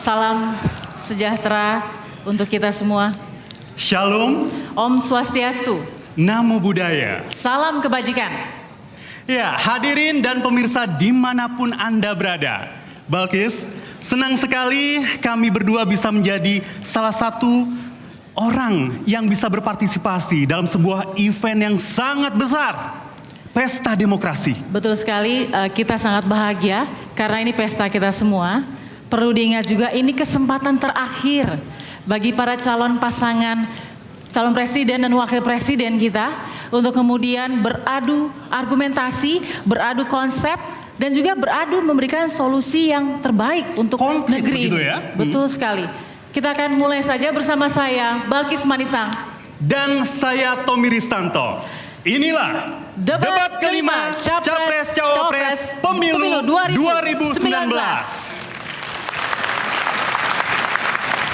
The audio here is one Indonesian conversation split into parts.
Salam sejahtera untuk kita semua. Shalom. Om Swastiastu. Namo Buddhaya. Salam kebajikan. Ya, hadirin dan pemirsa dimanapun Anda berada. Balkis, senang sekali kami berdua bisa menjadi salah satu orang yang bisa berpartisipasi dalam sebuah event yang sangat besar. Pesta Demokrasi. Betul sekali, kita sangat bahagia karena ini pesta kita semua. Perlu diingat juga ini kesempatan terakhir bagi para calon pasangan, calon presiden dan wakil presiden kita untuk kemudian beradu argumentasi, beradu konsep, dan juga beradu memberikan solusi yang terbaik untuk Konkret negeri begitu ini. ya? Betul sekali. Kita akan mulai saja bersama saya, Balkis Manisang. Dan saya Tommy Ristanto. Inilah debat kelima Capres-Cawapres Pemilu 2019.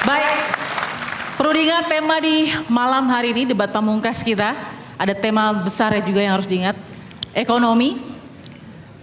Baik, perlu diingat tema di malam hari ini debat pamungkas kita. Ada tema besar ya juga yang harus diingat. Ekonomi,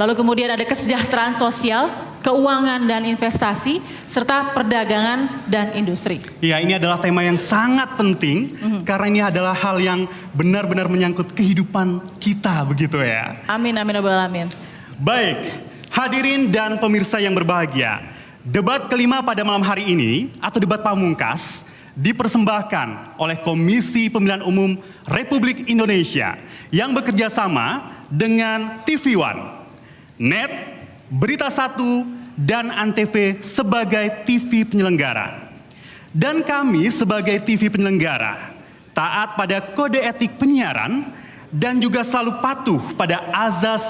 lalu kemudian ada kesejahteraan sosial, keuangan dan investasi, serta perdagangan dan industri. Ya, ini adalah tema yang sangat penting karena ini adalah hal yang benar-benar menyangkut kehidupan kita begitu ya. Amin, amin, rabbal alamin. Baik, hadirin dan pemirsa yang berbahagia. Debat kelima pada malam hari ini atau debat pamungkas dipersembahkan oleh Komisi Pemilihan Umum Republik Indonesia yang bekerja sama dengan TV One, NET, Berita Satu, dan Antv sebagai TV penyelenggara. Dan kami sebagai TV penyelenggara taat pada kode etik penyiaran dan juga selalu patuh pada azas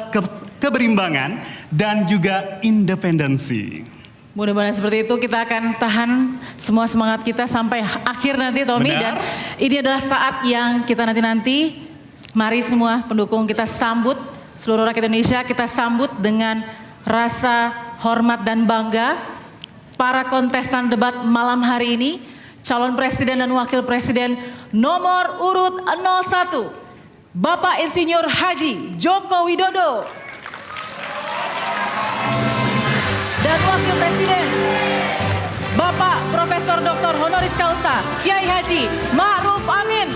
keberimbangan dan juga independensi. Mudah-mudahan seperti itu, kita akan tahan semua semangat kita sampai akhir nanti, Tommy. Benar. Dan ini adalah saat yang kita nanti-nanti, mari semua pendukung kita sambut, seluruh rakyat Indonesia kita sambut dengan rasa hormat dan bangga para kontestan debat malam hari ini, calon presiden dan wakil presiden nomor urut 01, Bapak Insinyur Haji Joko Widodo. Dan wakil presiden Bapak Profesor Dr. Honoris Causa Kiai Haji Ma'ruf Amin.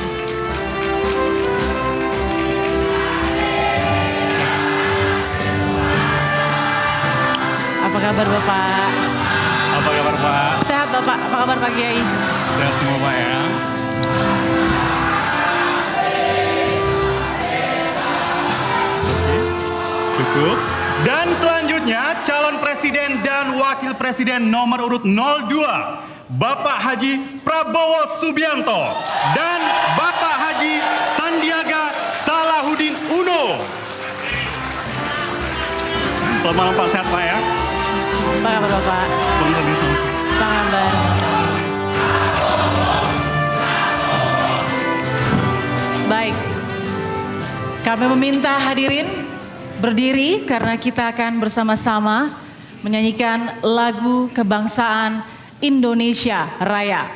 Apa kabar Bapak? Apa kabar Pak? Sehat Bapak, apa kabar Pak Kiai? Sehat semua Pak ya. Cukup. Dan selanjutnya calon presiden dan wakil presiden nomor urut 02 Bapak Haji Prabowo Subianto dan Bapak Haji Sandiaga Salahuddin Uno. Selamat malam Pak, sehat Pak ya. Apa kabar Bapak? Apa kabar? Baik, kami meminta hadirin berdiri karena kita akan bersama-sama menyanyikan lagu kebangsaan Indonesia Raya.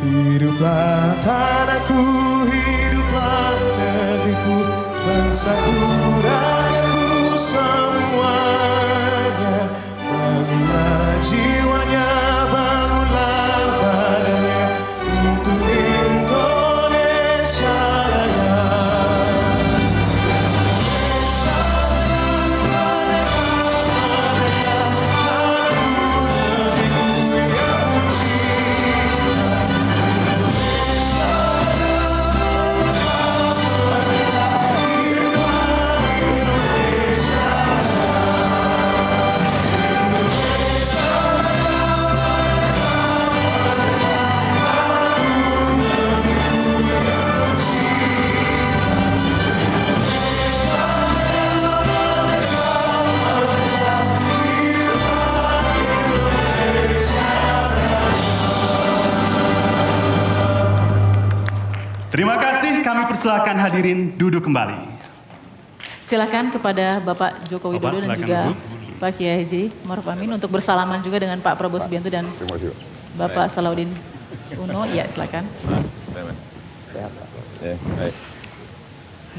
Hiduplah tanahku, hiduplah negeriku, bangsaku, rakyatku semuanya. Bangunlah jiwanya, bangunlah badannya untuk Indonesia Raya. Indonesia Terima kasih, kami persilakan hadirin duduk kembali. Silakan kepada Bapak Joko Widodo dan silakan juga duduk. Pak Kiai Haji Maruf Amin untuk bersalaman juga dengan Pak Prabowo Subianto dan Bapak Salahuddin Uno. Ya, silakan.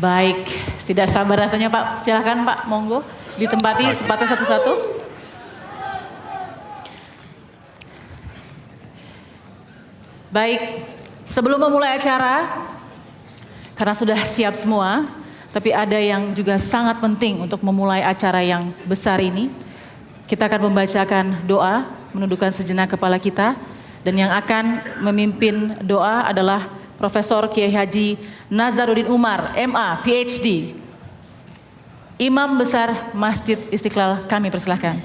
Baik, tidak sabar rasanya Pak. Silakan Pak, monggo ditempati tempatnya satu-satu. Baik, sebelum memulai acara, karena sudah siap semua, tapi ada yang juga sangat penting untuk memulai acara yang besar ini. Kita akan membacakan doa, menundukkan sejenak kepala kita, dan yang akan memimpin doa adalah Profesor Kiai Haji Nazaruddin Umar, MA, PhD, Imam Besar Masjid Istiqlal. Kami persilahkan.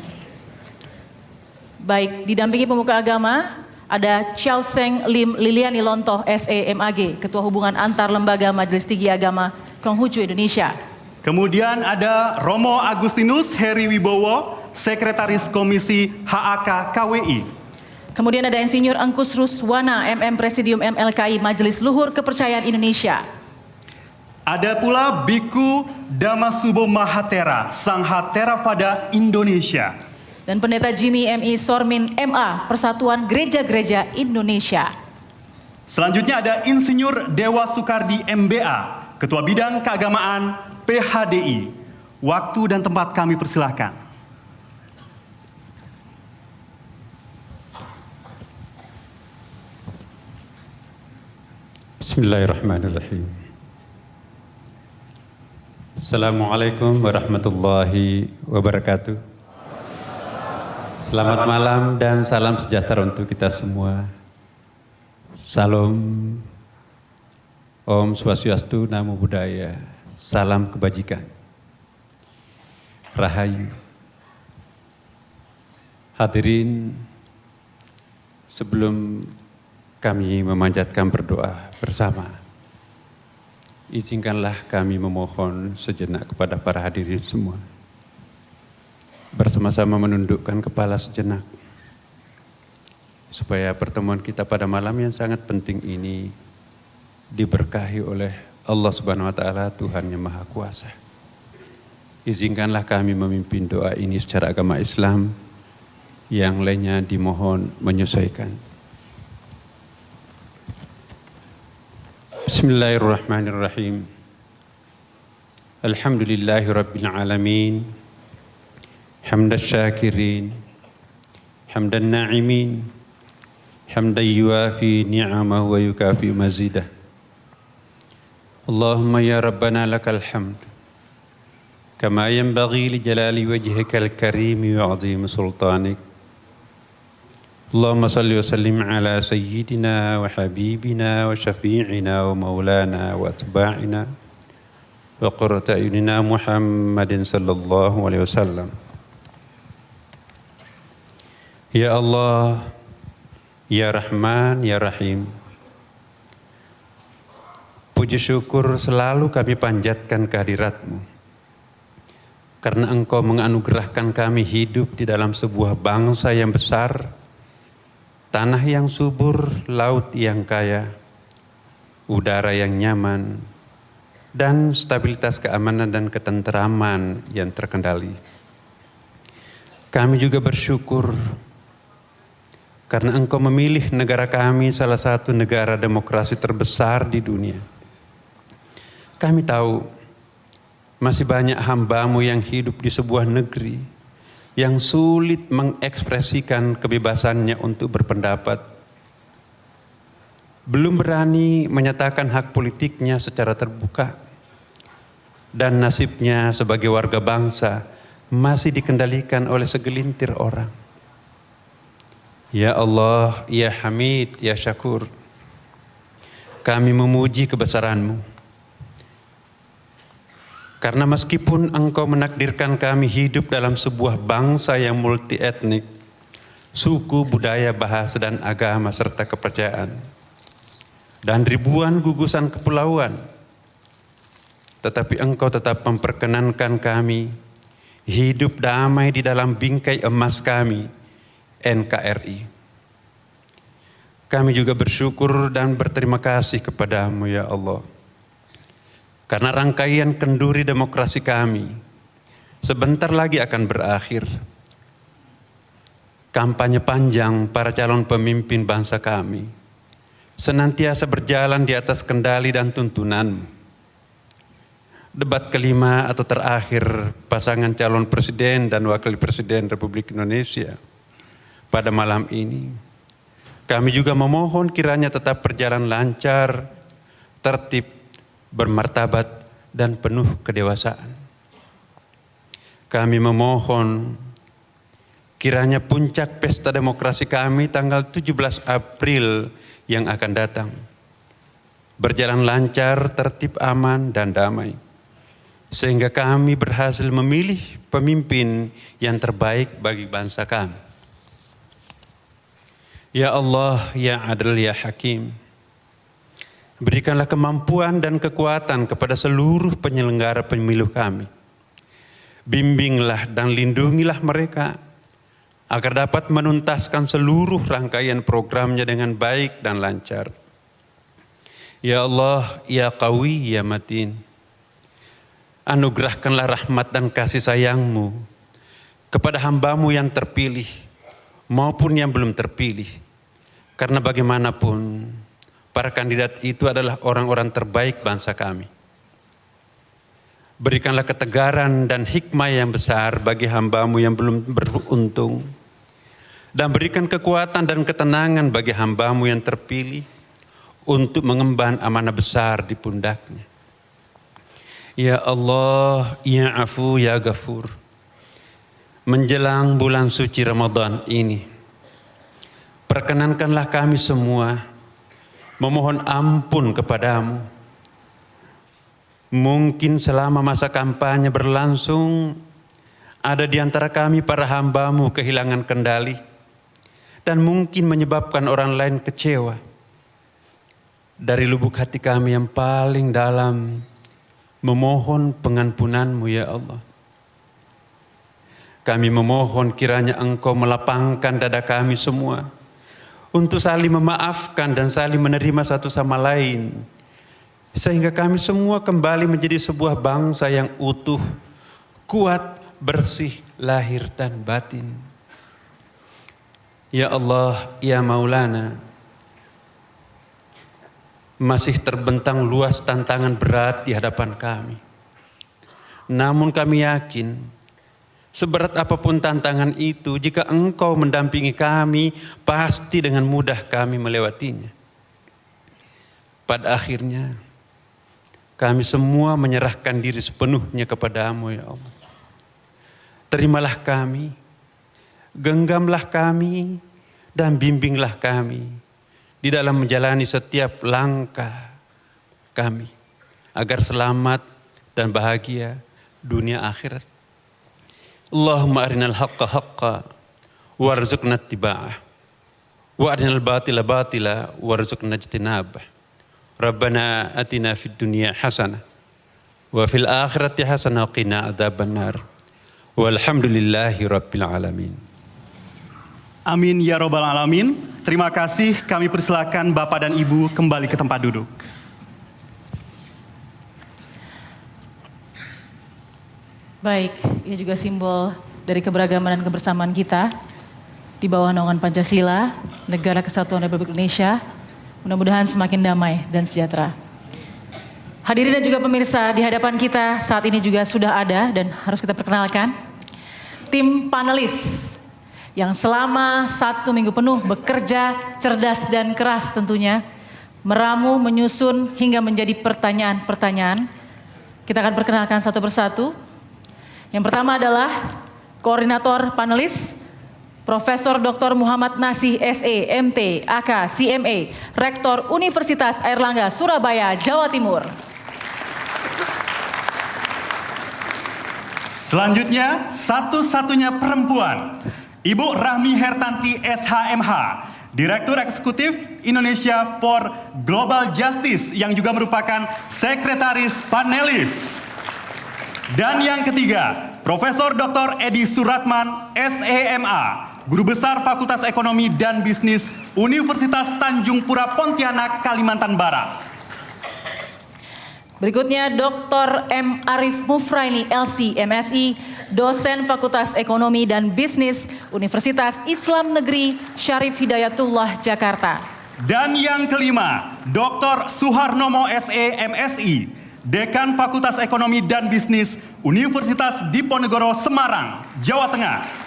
Baik, didampingi pemuka agama, ada Chow Seng Lim Liliani Lontoh, SE, MAG, Ketua Hubungan Antar Lembaga Majelis Tinggi Agama Konghucu Indonesia. Kemudian ada Romo Agustinus Heri Wibowo, Sekretaris Komisi HAK KWI. Kemudian ada Insinyur Angkus Ruswana, MM Presidium MLKI Majelis Luhur Kepercayaan Indonesia. Ada pula Biku Damasubo Mahatera, Sangha Theravada Indonesia. Dan Pendeta Jimmy MI Sormin MA, Persatuan Gereja-Gereja Indonesia. Selanjutnya ada Insinyur Dewa Sukardi MBA, Ketua Bidang Keagamaan PHDI. Waktu dan tempat kami persilahkan. Bismillahirrahmanirrahim. Assalamualaikum warahmatullahi wabarakatuh. Selamat malam dan salam sejahtera untuk kita semua. Salam, Om Swastiastu, Namo Buddhaya, salam kebajikan. Rahayu. Hadirin, sebelum kami memanjatkan berdoa bersama, izinkanlah kami memohon sejenak kepada para hadirin semua. Bersama-sama menundukkan kepala sejenak, supaya pertemuan kita pada malam yang sangat penting ini diberkahi oleh Allah Subhanahu wa Ta'ala, Tuhan yang Maha Kuasa. Izinkanlah kami memimpin doa ini secara agama Islam, yang lainnya dimohon menyesuaikan. Bismillahirrahmanirrahim. Alhamdulillahi Rabbil Alamin. Hamdan syakirin, hamdan na'imin, hamdan yuafi ni'amah wa yukafi mazidah. Allahumma ya Rabbana lakal hamd, kama yanbaghi li jalali wajhikal karim wa azim sultanik. Allahumma salli wa sallim ala sayyidina wa habibina wa syafi'ina wa maulana wa atba'ina wa qurrata a'yunina Muhammadin sallallahu alaihi wasallam. Ya Allah, Ya Rahman, Ya Rahim, puji syukur selalu kami panjatkan kehadirat-Mu, karena Engkau menganugerahkan kami hidup di dalam sebuah bangsa yang besar, tanah yang subur, laut yang kaya, udara yang nyaman, dan stabilitas keamanan dan ketenteraman yang terkendali. Kami juga bersyukur karena Engkau memilih negara kami salah satu negara demokrasi terbesar di dunia. Kami tahu masih banyak hamba-Mu yang hidup di sebuah negeri yang sulit mengekspresikan kebebasannya untuk berpendapat, belum berani menyatakan hak politiknya secara terbuka, dan nasibnya sebagai warga bangsa masih dikendalikan oleh segelintir orang. Ya Allah, Ya Hamid, Ya Syakur, kami memuji kebesaran-Mu. Karena meskipun Engkau menakdirkan kami hidup dalam sebuah bangsa yang multi etnik, suku, budaya, bahasa, dan agama, serta kepercayaan, dan ribuan gugusan kepulauan, tetapi Engkau tetap memperkenankan kami hidup damai di dalam bingkai emas kami, NKRI. Kami juga bersyukur dan berterima kasih kepada-Mu ya Allah. Karena rangkaian kenduri demokrasi kami sebentar lagi akan berakhir. Kampanye panjang para calon pemimpin bangsa kami senantiasa berjalan di atas kendali dan tuntunan. Debat kelima atau terakhir pasangan calon presiden dan wakil presiden Republik Indonesia pada malam ini, kami juga memohon kiranya tetap berjalan lancar, tertib, bermartabat, dan penuh kedewasaan. Kami memohon kiranya puncak pesta demokrasi kami tanggal 17 April yang akan datang berjalan lancar, tertib, aman, dan damai, sehingga kami berhasil memilih pemimpin yang terbaik bagi bangsa kami. Ya Allah, ya Adil, ya Hakim, berikanlah kemampuan dan kekuatan kepada seluruh penyelenggara pemilu kami. Bimbinglah dan lindungilah mereka agar dapat menuntaskan seluruh rangkaian programnya dengan baik dan lancar. Ya Allah, ya Qawi, ya Matin, anugerahkanlah rahmat dan kasih sayang-Mu kepada hamba-Mu yang terpilih maupun yang belum terpilih. Karena bagaimanapun para kandidat itu adalah orang-orang terbaik bangsa kami. Berikanlah ketegaran dan hikmah yang besar bagi hamba-Mu yang belum beruntung. Dan berikan kekuatan dan ketenangan bagi hamba-Mu yang terpilih untuk mengemban amanah besar di pundaknya. Ya Allah, ya Afu, ya Ghafur, menjelang bulan suci Ramadan ini, perkenankanlah kami semua memohon ampun kepada-Mu. Mungkin selama masa kampanye berlangsung, ada di antara kami para hamba-Mu kehilangan kendali dan mungkin menyebabkan orang lain kecewa. Dari lubuk hati kami yang paling dalam, memohon pengampunan-Mu ya Allah. Kami memohon kiranya Engkau melapangkan dada kami semua untuk saling memaafkan dan saling menerima satu sama lain, sehingga kami semua kembali menjadi sebuah bangsa yang utuh, kuat, bersih, lahir dan batin. Ya Allah, ya Maulana, masih terbentang luas tantangan berat di hadapan kami. Namun kami yakin, seberat apapun tantangan itu, jika Engkau mendampingi kami, pasti dengan mudah kami melewatinya. Pada akhirnya, kami semua menyerahkan diri sepenuhnya kepada-Mu ya Allah. Terimalah kami, genggamlah kami, dan bimbinglah kami di dalam menjalani setiap langkah kami, agar selamat dan bahagia dunia akhirat. Allahumma arinal haqqa haqqa warzuqna ittiba'ah wa arinal batila batila warzuqna ijtinabah. Rabbana atina fid dunya hasanah wa fil akhirati hasanah wa qina adzabannar. Walhamdulillahi rabbil alamin. Amin ya robbal alamin. Terima kasih, kami persilakan Bapak dan Ibu kembali ke tempat duduk. Baik, ini juga simbol dari keberagaman dan kebersamaan kita di bawah naungan Pancasila, Negara Kesatuan Republik Indonesia. Mudah-mudahan semakin damai dan sejahtera. Hadirin dan juga pemirsa, di hadapan kita saat ini juga sudah ada dan harus kita perkenalkan tim panelis yang selama 1 minggu penuh bekerja cerdas dan keras tentunya, meramu, menyusun hingga menjadi pertanyaan-pertanyaan. Kita akan perkenalkan satu persatu. Yang pertama adalah koordinator panelis, Profesor Dr. Muhammad Nasih SE, MT, AK, CMA, Rektor Universitas Airlangga, Surabaya, Jawa Timur. Selanjutnya, satu-satunya perempuan, Ibu Rahmi Hertanti SHMH, Direktur Eksekutif Indonesia for Global Justice yang juga merupakan Sekretaris Panelis. Dan yang ketiga, Profesor Dr. Edi Suratman SEMA, Guru Besar Fakultas Ekonomi dan Bisnis Universitas Tanjung Pura Pontianak, Kalimantan Barat. Berikutnya Dr. M. Arif Mufraini, LC, MSI, dosen Fakultas Ekonomi dan Bisnis Universitas Islam Negeri Syarif Hidayatullah, Jakarta. Dan yang kelima, Dr. Suharnomo, SE, MSI, Dekan Fakultas Ekonomi dan Bisnis Universitas Diponegoro, Semarang, Jawa Tengah.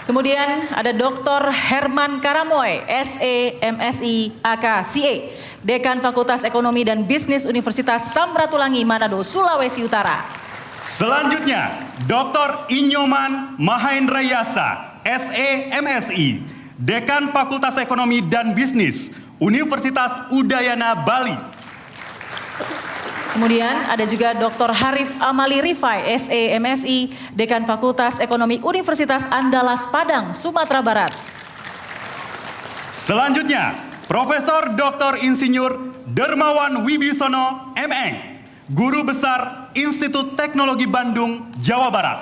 Kemudian ada Dr. Herman Karamoy, SE, MSI, AK, CA, Dekan Fakultas Ekonomi dan Bisnis Universitas Samratulangi, Manado, Sulawesi Utara. Selanjutnya, Dr. Inyoman Mahendra Yasa, SE, MSI, Dekan Fakultas Ekonomi dan Bisnis Universitas Udayana, Bali. Kemudian ada juga Dr. Harif Amali Rifai, SE, MSI, Dekan Fakultas Ekonomi Universitas Andalas Padang, Sumatera Barat. Selanjutnya, Profesor Dr. Insinyur Dermawan Wibisono, MN, Guru Besar Institut Teknologi Bandung, Jawa Barat.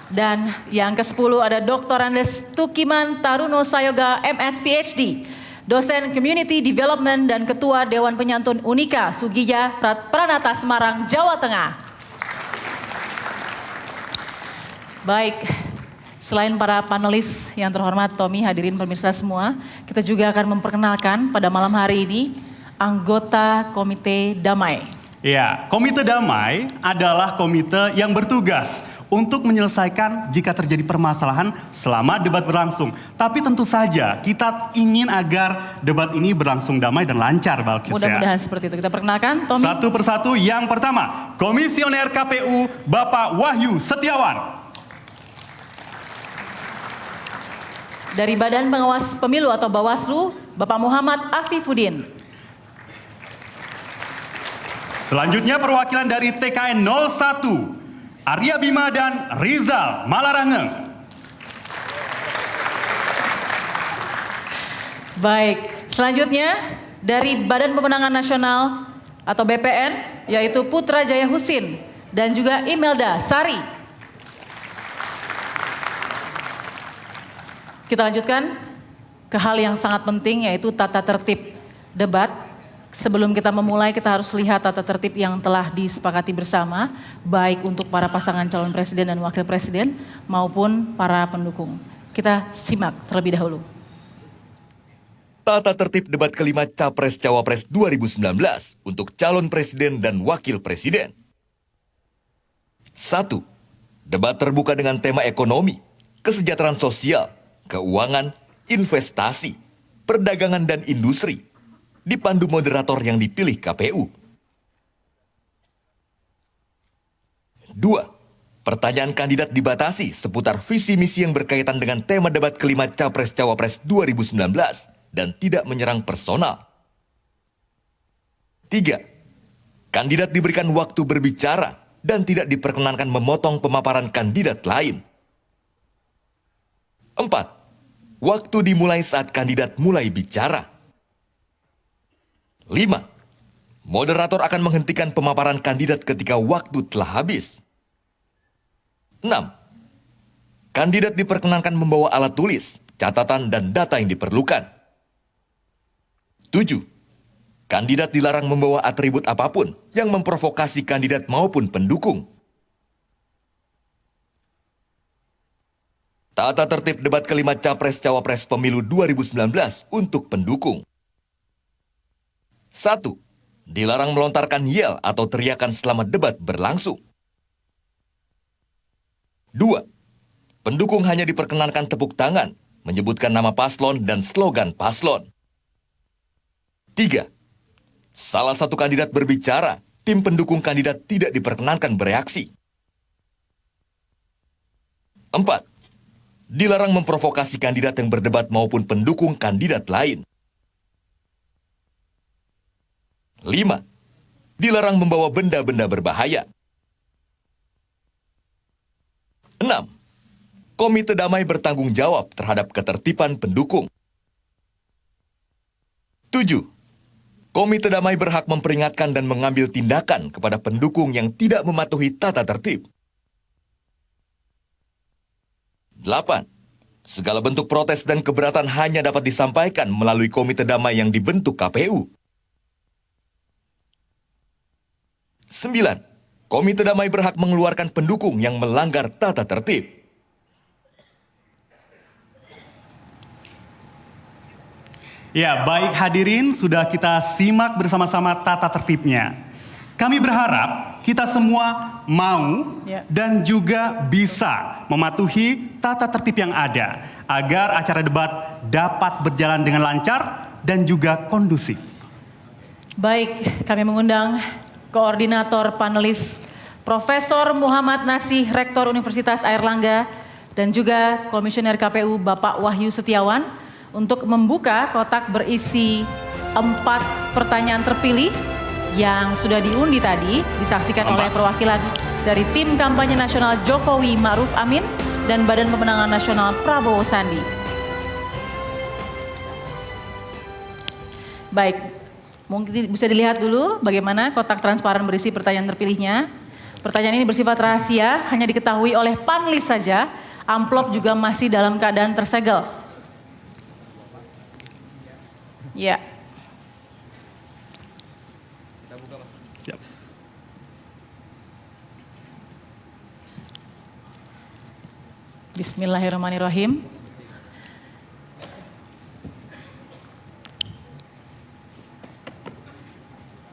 Dan yang ke-10 ada Dr. Andes Tukiman Taruno Sayoga, MS, PhD, dosen Community Development dan Ketua Dewan Penyantun Unika, Sugija Pranata, Semarang, Jawa Tengah. Baik, selain para panelis yang terhormat, Tommy, hadirin pemirsa semua, kita juga akan memperkenalkan pada malam hari ini anggota Komite Damai. Ya, Komite Damai adalah komite yang bertugas untuk menyelesaikan jika terjadi permasalahan selama debat berlangsung. Tapi tentu saja kita ingin agar debat ini berlangsung damai dan lancar, Balkis. Mudah-mudahan seperti itu. Kita perkenalkan, Tommy. Satu persatu. Yang pertama, Komisioner KPU Bapak Wahyu Setiawan. Dari Badan Pengawas Pemilu atau Bawaslu, Bapak Muhammad Afifuddin. Selanjutnya perwakilan dari TKN 01, Arya Bima dan Rizal Malarangeng. Baik, selanjutnya dari Badan Pemenangan Nasional atau BPN, yaitu Putra Jaya Husin dan juga Imelda Sari. Kita lanjutkan ke hal yang sangat penting, yaitu tata tertib debat. Sebelum kita memulai, kita harus lihat tata tertib yang telah disepakati bersama, baik untuk para pasangan calon presiden dan wakil presiden maupun para pendukung. Kita simak terlebih dahulu. Tata tertib debat kelima Capres-Cawapres 2019 untuk calon presiden dan wakil presiden. 1. Debat terbuka dengan tema ekonomi, kesejahteraan sosial, keuangan, investasi, perdagangan dan industri. Dipandu moderator yang dipilih KPU. 2. Pertanyaan kandidat dibatasi seputar visi misi yang berkaitan dengan tema debat kelima Capres-Cawapres 2019 dan tidak menyerang personal. 3. Kandidat diberikan waktu berbicara dan tidak diperkenankan memotong pemaparan kandidat lain. 4. Waktu dimulai saat kandidat mulai bicara. 5. Moderator akan menghentikan pemaparan kandidat ketika waktu telah habis. 6. Kandidat diperkenankan membawa alat tulis, catatan, dan data yang diperlukan. 7. Kandidat dilarang membawa atribut apapun yang memprovokasi kandidat maupun pendukung. Tata tertib debat kelima Capres-Cawapres Pemilu 2019 untuk pendukung. 1. Dilarang melontarkan yel atau teriakan selama debat berlangsung. 2. Pendukung hanya diperkenankan tepuk tangan, menyebutkan nama paslon dan slogan paslon. 3. Salah satu kandidat berbicara, tim pendukung kandidat tidak diperkenankan bereaksi. 4. Dilarang memprovokasi kandidat yang berdebat maupun pendukung kandidat lain. 5. Dilarang membawa benda-benda berbahaya. 6. Komite Damai bertanggung jawab terhadap ketertiban pendukung. 7. Komite Damai berhak memperingatkan dan mengambil tindakan kepada pendukung yang tidak mematuhi tata tertib. 8. Segala bentuk protes dan keberatan hanya dapat disampaikan melalui komite damai yang dibentuk KPU. 9. Komite damai berhak mengeluarkan pendukung yang melanggar tata tertib. Ya, baik hadirin, sudah kita simak bersama-sama tata tertibnya. Kami berharap kita semua mau dan juga bisa mematuhi tata tertib yang ada agar acara debat dapat berjalan dengan lancar dan juga kondusif. Baik, kami mengundang Koordinator Panelis Profesor Muhammad Nasih, Rektor Universitas Airlangga, dan juga Komisioner KPU Bapak Wahyu Setiawan untuk membuka kotak berisi 4 pertanyaan terpilih yang sudah diundi tadi, disaksikan oleh perwakilan dari Tim Kampanye Nasional Jokowi Ma'ruf Amin dan Badan Pemenangan Nasional Prabowo Sandi. Baik, mungkin bisa dilihat dulu bagaimana kotak transparan berisi pertanyaan terpilihnya. Pertanyaan ini bersifat rahasia, hanya diketahui oleh panelis saja. Amplop juga masih dalam keadaan tersegel. Ya. Siap. Bismillahirrahmanirrahim.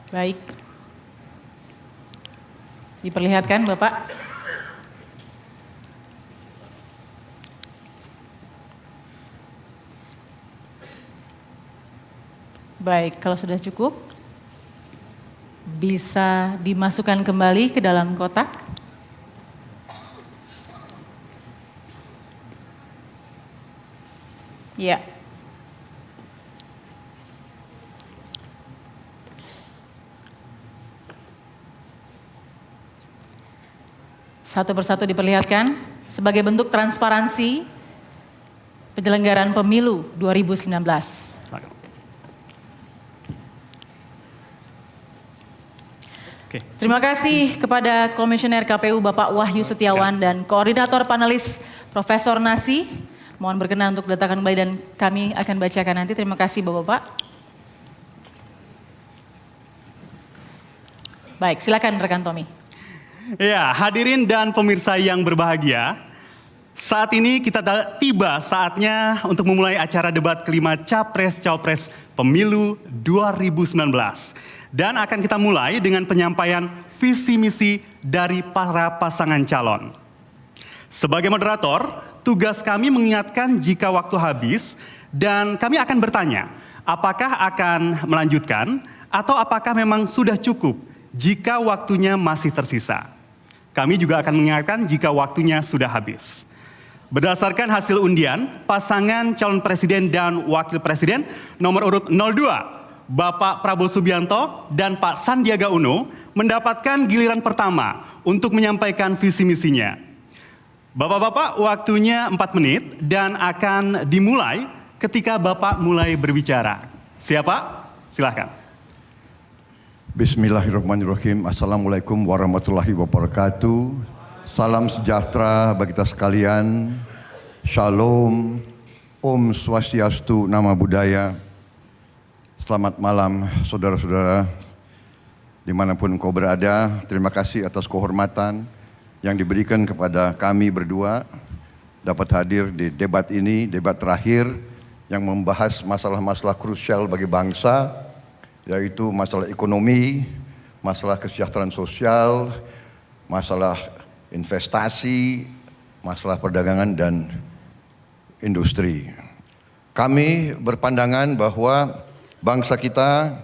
Baik. Diperlihatkan Bapak. Baik, kalau sudah cukup, bisa dimasukkan kembali ke dalam kotak. Ya. Satu persatu diperlihatkan sebagai bentuk transparansi penyelenggaraan pemilu 2019. Oke. Terima kasih kepada Komisioner KPU Bapak Wahyu Setiawan dan Koordinator Panelis Profesor Nasih. Mohon berkenan untuk datangkan kembali dan kami akan bacakan nanti. Terima kasih Bapak-Bapak. Baik, silakan rekan Tommy. Ya, hadirin dan pemirsa yang berbahagia, saat ini kita tiba saatnya untuk memulai acara debat kelima Capres-Cawapres Pemilu 2019. Dan akan kita mulai dengan penyampaian visi misi dari para pasangan calon. Sebagai moderator, tugas kami mengingatkan jika waktu habis dan kami akan bertanya, apakah akan melanjutkan atau apakah memang sudah cukup jika waktunya masih tersisa. Kami juga akan mengingatkan jika waktunya sudah habis. Berdasarkan hasil undian, pasangan calon presiden dan wakil presiden nomor urut 02, Bapak Prabowo Subianto dan Pak Sandiaga Uno mendapatkan giliran pertama untuk menyampaikan visi misinya. Bapak-bapak, waktunya 4 menit dan akan dimulai ketika Bapak mulai berbicara. Siapa? Silahkan. Bismillahirrahmanirrahim. Assalamualaikum warahmatullahi wabarakatuh. Salam sejahtera bagi kita sekalian. Shalom. Om Swastiastu, Nama Budaya. Selamat malam saudara-saudara dimanapun engkau berada. Terima kasih atas kehormatan yang diberikan kepada kami berdua dapat hadir di debat ini, debat terakhir yang membahas masalah-masalah krusial bagi bangsa, yaitu masalah ekonomi, masalah kesejahteraan sosial, masalah investasi, masalah perdagangan dan industri. Kami berpandangan bahwa bangsa kita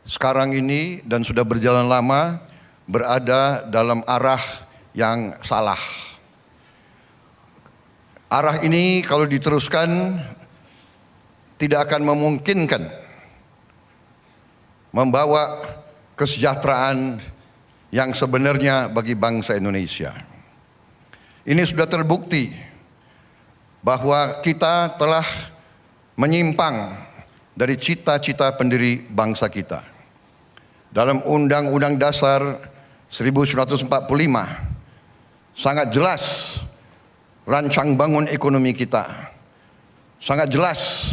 sekarang ini dan sudah berjalan lama berada dalam arah yang salah. Arah ini kalau diteruskan tidak akan memungkinkan membawa kesejahteraan yang sebenarnya bagi bangsa Indonesia. Ini sudah terbukti bahwa kita telah menyimpang dari cita-cita pendiri bangsa kita. Dalam Undang-Undang Dasar 1945 sangat jelas rancang bangun ekonomi kita. Sangat jelas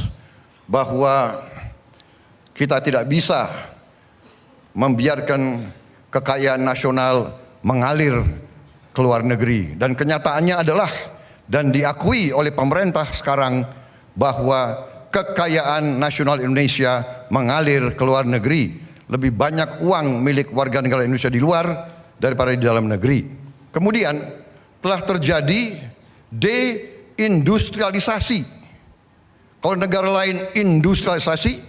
bahwa kita tidak bisa membiarkan kekayaan nasional mengalir ke luar negeri. Dan kenyataannya adalah, dan diakui oleh pemerintah sekarang, bahwa kekayaan nasional Indonesia mengalir ke luar negeri. Lebih banyak uang milik warga negara Indonesia di luar daripada di dalam negeri. Kemudian telah terjadi deindustrialisasi. Kalau negara lain industrialisasi,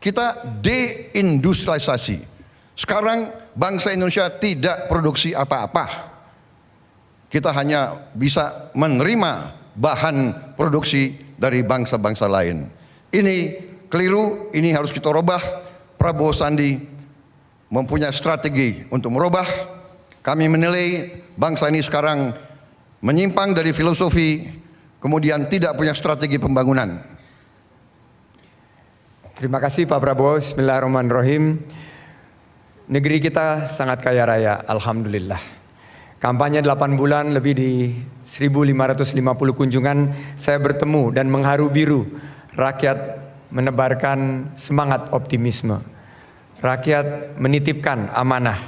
kita deindustrialisasi. Sekarang bangsa Indonesia tidak produksi apa-apa. Kita hanya bisa menerima bahan produksi dari bangsa-bangsa lain. Ini keliru, ini harus kita rubah. Prabowo Sandi mempunyai strategi untuk merubah. Kami menilai bangsa ini sekarang menyimpang dari filosofi, kemudian tidak punya strategi pembangunan. Terima kasih Pak Prabowo. Bismillahirrahmanirrahim. Negeri kita sangat kaya raya, alhamdulillah. Kampanye 8 bulan, lebih di 1.550 kunjungan, saya bertemu dan mengharu biru rakyat, menebarkan semangat optimisme. Rakyat menitipkan amanah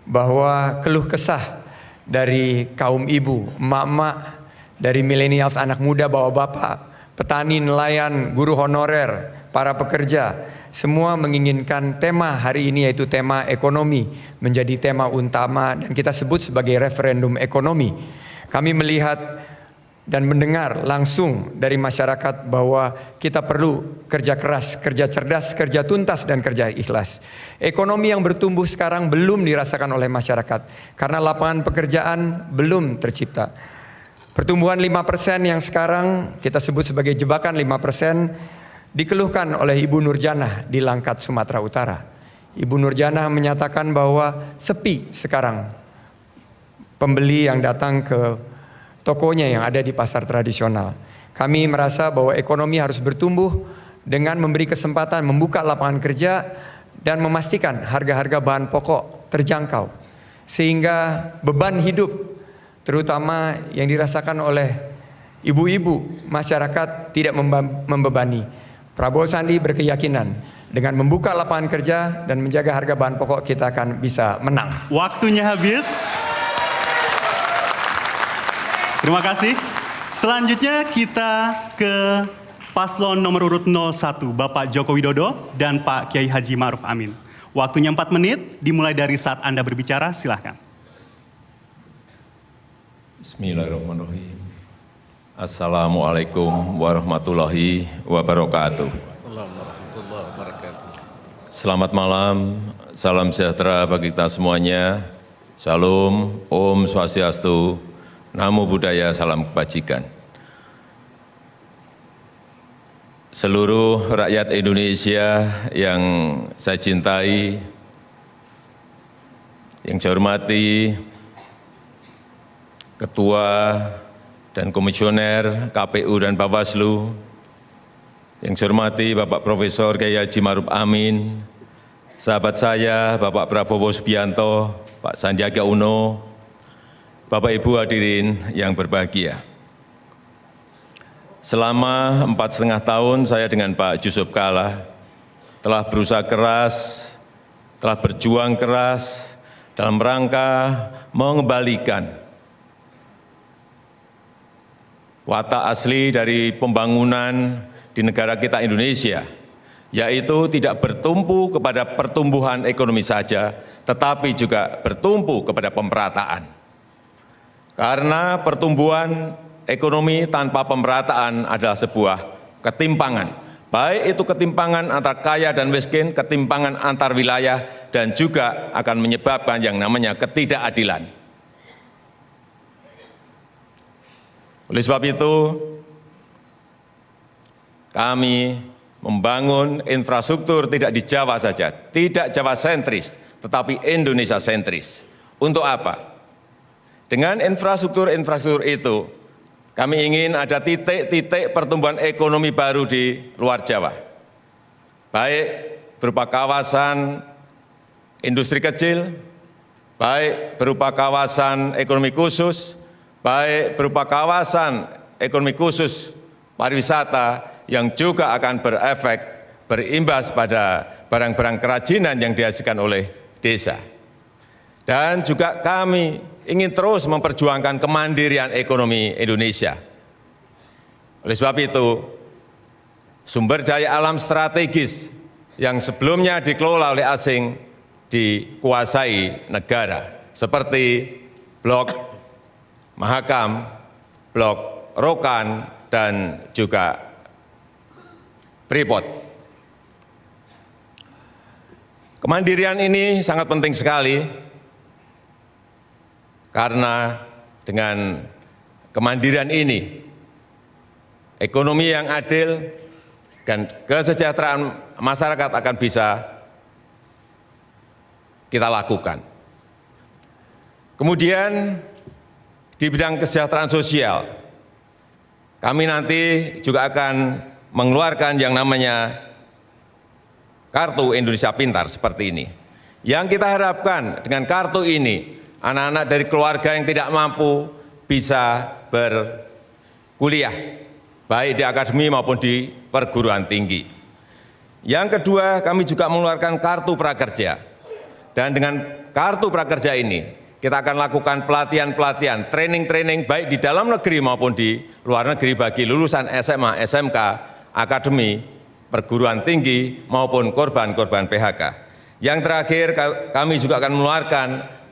bahwa keluh kesah dari kaum ibu, emak-emak, dari milenials, anak muda, bapak-bapak, petani, nelayan, guru honorer, para pekerja, semua menginginkan tema hari ini, yaitu tema ekonomi, menjadi tema utama dan kita sebut sebagai referendum ekonomi. Kami melihat dan mendengar langsung dari masyarakat bahwa kita perlu kerja keras, kerja cerdas, kerja tuntas, dan kerja ikhlas. Ekonomi yang bertumbuh sekarang belum dirasakan oleh masyarakat karena lapangan pekerjaan belum tercipta. Pertumbuhan 5% yang sekarang kita sebut sebagai jebakan 5% dikeluhkan oleh Ibu Nurjanah di Langkat, Sumatera Utara. Ibu Nurjanah menyatakan bahwa sepi sekarang pembeli yang datang ke tokonya yang ada di pasar tradisional. Kami merasa bahwa ekonomi harus bertumbuh dengan memberi kesempatan membuka lapangan kerja dan memastikan harga-harga bahan pokok terjangkau. Sehingga beban hidup terutama yang dirasakan oleh ibu-ibu masyarakat tidak membebani. Prabowo Sandi berkeyakinan dengan membuka lapangan kerja dan menjaga harga bahan pokok kita akan bisa menang. Waktunya habis. Terima kasih. Selanjutnya kita ke paslon nomor urut 01, Bapak Joko Widodo dan Pak Kiai Haji Ma'ruf Amin. Waktunya 4 menit, dimulai dari saat Anda berbicara, silahkan. Bismillahirrahmanirrahim. Assalamualaikum warahmatullahi wabarakatuh. Selamat malam, salam sejahtera bagi kita semuanya. Shalom, Om Swastiastu, Namo Buddhaya, salam kebajikan. Seluruh rakyat Indonesia yang saya cintai, yang saya hormati, Ketua dan Komisioner KPU dan Bawaslu, yang saya hormati Bapak Profesor Kiai Haji Ma'ruf Amin, sahabat saya Bapak Prabowo Subianto, Pak Sandiaga Uno, Bapak Ibu hadirin yang berbahagia. Selama 4,5 tahun saya dengan Pak Yusuf Kalla telah berusaha keras, telah berjuang keras dalam rangka mengembalikan watak asli dari pembangunan di negara kita Indonesia, yaitu tidak bertumpu kepada pertumbuhan ekonomi saja, tetapi juga bertumpu kepada pemerataan. Karena pertumbuhan ekonomi tanpa pemerataan adalah sebuah ketimpangan. Baik itu ketimpangan antara kaya dan miskin, ketimpangan antar wilayah, dan juga akan menyebabkan yang namanya ketidakadilan. Oleh sebab itu, kami membangun infrastruktur tidak di Jawa saja, tidak Jawa sentris, tetapi Indonesia sentris. Untuk apa? Dengan infrastruktur itu, kami ingin ada titik-titik pertumbuhan ekonomi baru di luar Jawa. Baik berupa kawasan industri kecil, baik berupa kawasan ekonomi khusus, baik berupa kawasan ekonomi khusus pariwisata yang juga akan berimbas pada barang-barang kerajinan yang dihasilkan oleh desa. Dan juga kami ingin terus memperjuangkan kemandirian ekonomi Indonesia. Oleh sebab itu, sumber daya alam strategis yang sebelumnya dikelola oleh asing dikuasai negara, seperti Blok Mahakam, Blok Rokan, dan juga Freeport. Kemandirian ini sangat penting sekali, karena dengan kemandirian ini, ekonomi yang adil dan kesejahteraan masyarakat akan bisa kita lakukan. Kemudian di bidang kesejahteraan sosial, kami nanti juga akan mengeluarkan yang namanya Kartu Indonesia Pintar seperti ini. Yang kita harapkan dengan kartu ini, anak-anak dari keluarga yang tidak mampu bisa berkuliah, baik di akademi maupun di perguruan tinggi. Yang kedua, kami juga mengeluarkan kartu prakerja. Dan dengan kartu prakerja ini, kita akan lakukan pelatihan-pelatihan, training-training baik di dalam negeri maupun di luar negeri bagi lulusan SMA, SMK, akademi, perguruan tinggi maupun korban-korban PHK. Yang terakhir, kami juga akan mengeluarkan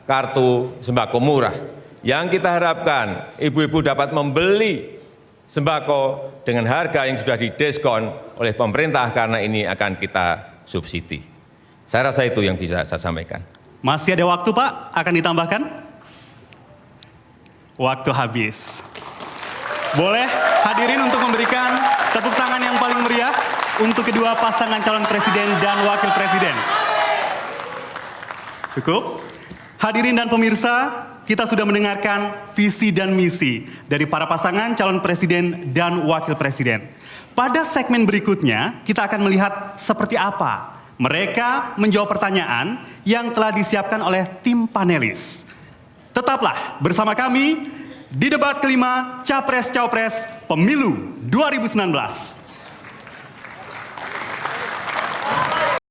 kartu sembako murah. Yang kita harapkan ibu-ibu dapat membeli sembako dengan harga yang sudah didiskon oleh pemerintah karena ini akan kita subsidi. Saya rasa itu yang bisa saya sampaikan. Masih ada waktu, Pak? Akan ditambahkan? Waktu habis. Boleh hadirin untuk memberikan tepuk tangan yang paling meriah untuk kedua pasangan calon presiden dan wakil presiden. Cukup? Hadirin dan pemirsa, kita sudah mendengarkan visi dan misi dari para pasangan calon presiden dan wakil presiden. Pada segmen berikutnya, kita akan melihat seperti apa mereka menjawab pertanyaan yang telah disiapkan oleh tim panelis. Tetaplah bersama kami di debat kelima Capres-Cawapres Pemilu 2019.